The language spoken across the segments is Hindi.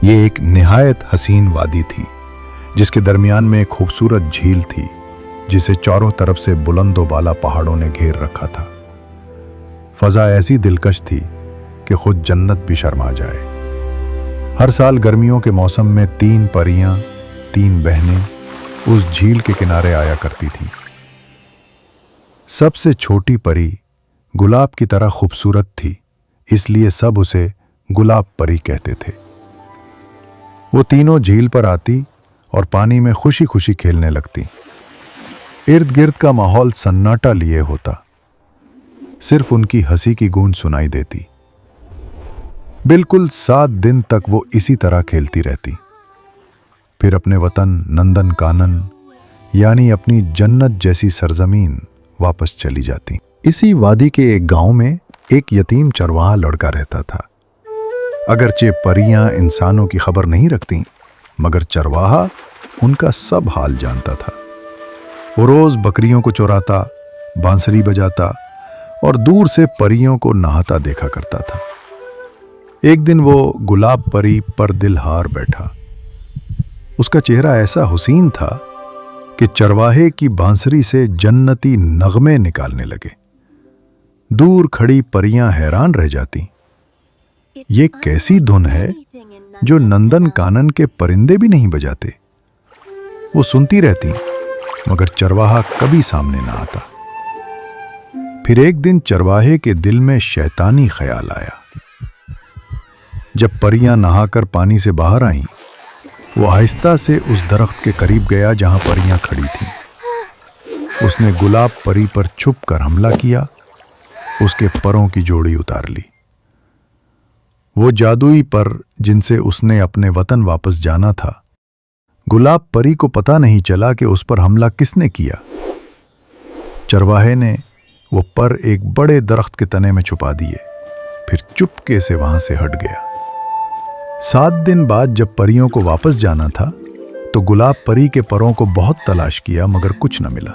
ये एक निहायत हसीन वादी थी जिसके दरमियान में एक खूबसूरत झील थी जिसे चारों तरफ से बुलंदो बाला पहाड़ों ने घेर रखा था। फजा ऐसी दिलकश थी कि खुद जन्नत भी शर्मा जाए। हर साल गर्मियों के मौसम में 3 परियां, 3 बहनें उस झील के किनारे आया करती थीं। सबसे छोटी परी गुलाब की तरह खूबसूरत थी, इसलिए सब उसे गुलाब परी कहते थे। वो तीनों झील पर आती और पानी में खुशी खुशी खेलने लगती। इर्द गिर्द का माहौल सन्नाटा लिए होता, सिर्फ उनकी हंसी की गूंज सुनाई देती। बिल्कुल 7 दिन तक वो इसी तरह खेलती रहती, फिर अपने वतन नंदन कानन यानी अपनी जन्नत जैसी सरजमीन वापस चली जाती। इसी वादी के एक गांव में एक यतीम चरवाहा लड़का रहता था। अगरचे परियां इंसानों की खबर नहीं रखती, मगर चरवाहा उनका सब हाल जानता था। वो रोज बकरियों को चुराता, बांसुरी बजाता और दूर से परियों को नहाता देखा करता था। एक दिन वो गुलाब परी पर दिल हार बैठा। उसका चेहरा ऐसा हुसीन था कि चरवाहे की बांसुरी से जन्नती नगमे निकालने लगे। दूर खड़ी परियां हैरान रह जाती। ये कैसी धुन है जो नंदन कानन के परिंदे भी नहीं बजाते। वो सुनती रहती, मगर चरवाहा कभी सामने ना आता। फिर एक दिन चरवाहे के दिल में शैतानी ख्याल आया। जब परियां नहाकर पानी से बाहर आईं, वो आहिस्ता से उस दरख्त के करीब गया जहां परियां खड़ी थीं। उसने गुलाब परी पर छुप कर हमला किया, उसके परों की जोड़ी उतार ली। वो जादुई पर जिनसे उसने अपने वतन वापस जाना था, गुलाब परी को पता नहीं चला कि उस पर हमला किसने किया। चरवाहे ने वो पर एक बड़े दरख्त के तने में छुपा दिए, फिर चुपके से वहां से हट गया। 7 दिन बाद जब परियों को वापस जाना था, तो गुलाब परी के परों को बहुत तलाश किया, मगर कुछ न मिला।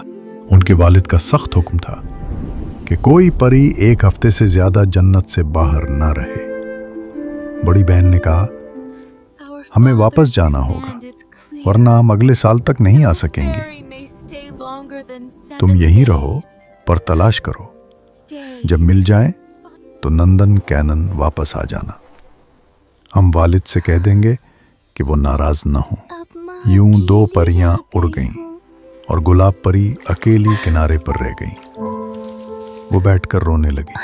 उनके वालिद का सख्त हुक्म था कि कोई परी 1 हफ्ते से ज्यादा जन्नत से बाहर ना रहे। बड़ी बहन ने कहा, हमें वापस जाना होगा, वरना हम अगले साल तक नहीं आ सकेंगे। तुम यहीं रहो, पर तलाश करो। जब मिल जाएं, तो नंदन कैनन वापस आ जाना। हम वालिद से कह देंगे कि वो नाराज न हो। यूं 2 परियां उड़ गईं और गुलाब परी अकेली किनारे पर रह गई। वो बैठकर रोने लगी।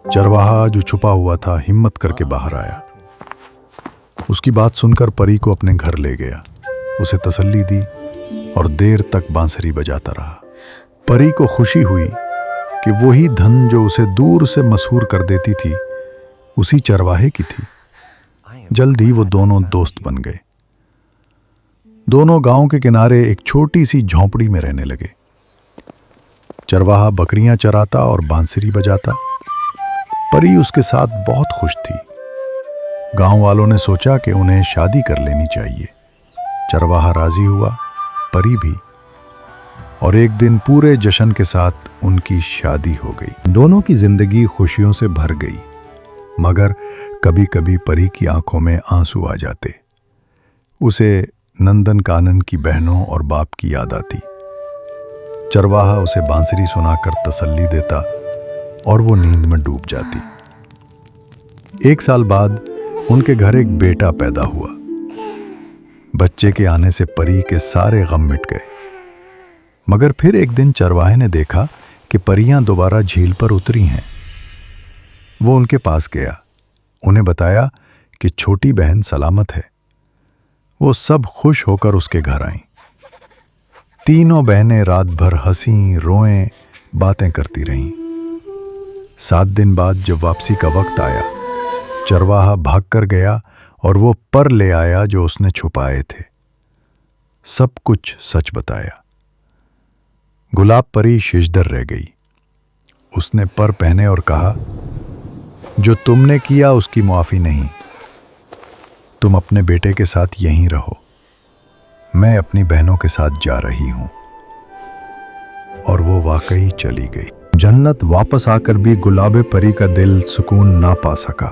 चरवाहा जो छुपा हुआ था हिम्मत करके बाहर आया। उसकी बात सुनकर परी को अपने घर ले गया, उसे तसल्ली दी और देर तक बांसुरी बजाता रहा। परी को खुशी हुई कि वही धन जो उसे दूर से मशहूर कर देती थी, उसी चरवाहे की थी। जल्द ही वो दोनों दोस्त बन गए। दोनों गांव के किनारे एक छोटी सी झोंपड़ी में रहने लगे। चरवाहा बकरियां चराता और बांसुरी बजाता। परी उसके साथ बहुत खुश थी। गांव वालों ने सोचा कि उन्हें शादी कर लेनी चाहिए। चरवाहा राजी हुआ, परी भी, और एक दिन पूरे जश्न के साथ उनकी शादी हो गई। दोनों की जिंदगी खुशियों से भर गई, मगर कभी कभी परी की आंखों में आंसू आ जाते। उसे नंदन कानन की बहनों और बाप की याद आती। चरवाहा उसे बांसुरी सुनाकर तसल्ली देता और वो नींद में डूब जाती। 1 साल बाद उनके घर एक बेटा पैदा हुआ। बच्चे के आने से परी के सारे गम मिट गए। मगर फिर एक दिन चरवाहे ने देखा कि परियां दोबारा झील पर उतरी हैं। वो उनके पास गया, उन्हें बताया कि छोटी बहन सलामत है। वो सब खुश होकर उसके घर आईं। तीनों बहनें रात भर हंसी, रोएं, बातें करती रहीं। 7 दिन बाद जब वापसी का वक्त आया, चरवाहा भागकर गया और वो पर ले आया जो उसने छुपाए थे। सब कुछ सच बताया। गुलाब परी शिशदर रह गई। उसने पर पहने और कहा, जो तुमने किया उसकी माफी नहीं। तुम अपने बेटे के साथ यहीं रहो, मैं अपनी बहनों के साथ जा रही हूं। और वो वाकई चली गई। जन्नत वापस आकर भी गुलाबे परी का दिल सुकून ना पा सका।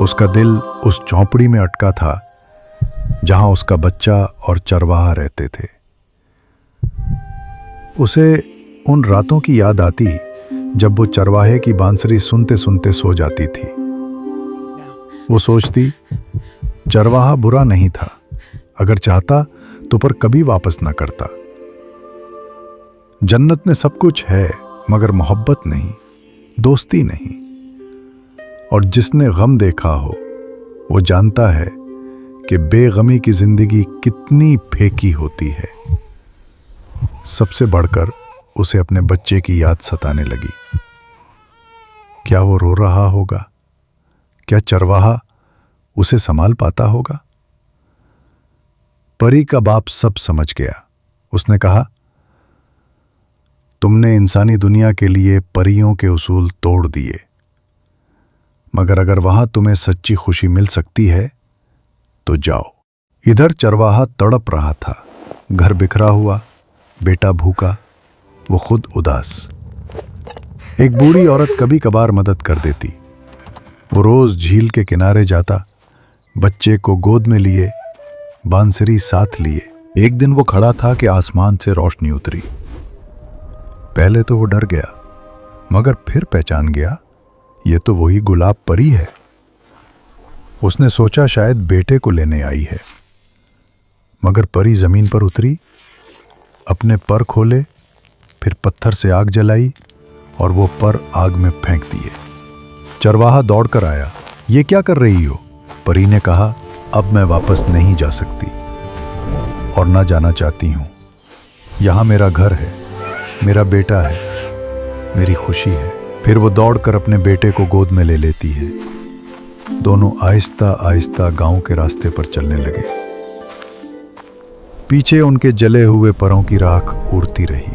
उसका दिल उस झोंपड़ी में अटका था जहां उसका बच्चा और चरवाहा रहते थे। उसे उन रातों की याद आती जब वो चरवाहे की बांसुरी सुनते सुनते सो जाती थी। वो सोचती, चरवाहा बुरा नहीं था, अगर चाहता तो पर कभी वापस ना करता। जन्नत में सब कुछ है मगर मोहब्बत नहीं, दोस्ती नहीं। और जिसने गम देखा हो वो जानता है कि बेगमी की जिंदगी कितनी फेंकी होती है। सबसे बढ़कर उसे अपने बच्चे की याद सताने लगी। क्या वो रो रहा होगा? क्या चरवाहा उसे संभाल पाता होगा? परी का बाप सब समझ गया। उसने कहा, तुमने इंसानी दुनिया के लिए परियों के उसूल तोड़ दिए, मगर अगर वहां तुम्हें सच्ची खुशी मिल सकती है तो जाओ। इधर चरवाहा तड़प रहा था, घर बिखरा हुआ, बेटा भूखा, वो खुद उदास। एक बूढ़ी औरत कभी कभार मदद कर देती। वो रोज झील के किनारे जाता, बच्चे को गोद में लिए, बांसुरी साथ लिए। एक दिन वो खड़ा था कि आसमान से रोशनी उतरी। पहले तो वो डर गया, मगर फिर पहचान गया, ये तो वही गुलाब परी है। उसने सोचा शायद बेटे को लेने आई है, मगर परी जमीन पर उतरी, अपने पर खोले, फिर पत्थर से आग जलाई और वो पर आग में फेंक दिए। चरवाहा दौड़कर आया। ये क्या कर रही हो? परी ने कहा, अब मैं वापस नहीं जा सकती और ना जाना चाहती हूं। यहां मेरा घर है, मेरा बेटा है, मेरी खुशी है। फिर वो दौड़कर अपने बेटे को गोद में ले लेती है। दोनों आहिस्ता आहिस्ता गांव के रास्ते पर चलने लगे। पीछे उनके जले हुए परों की राख उड़ती रही।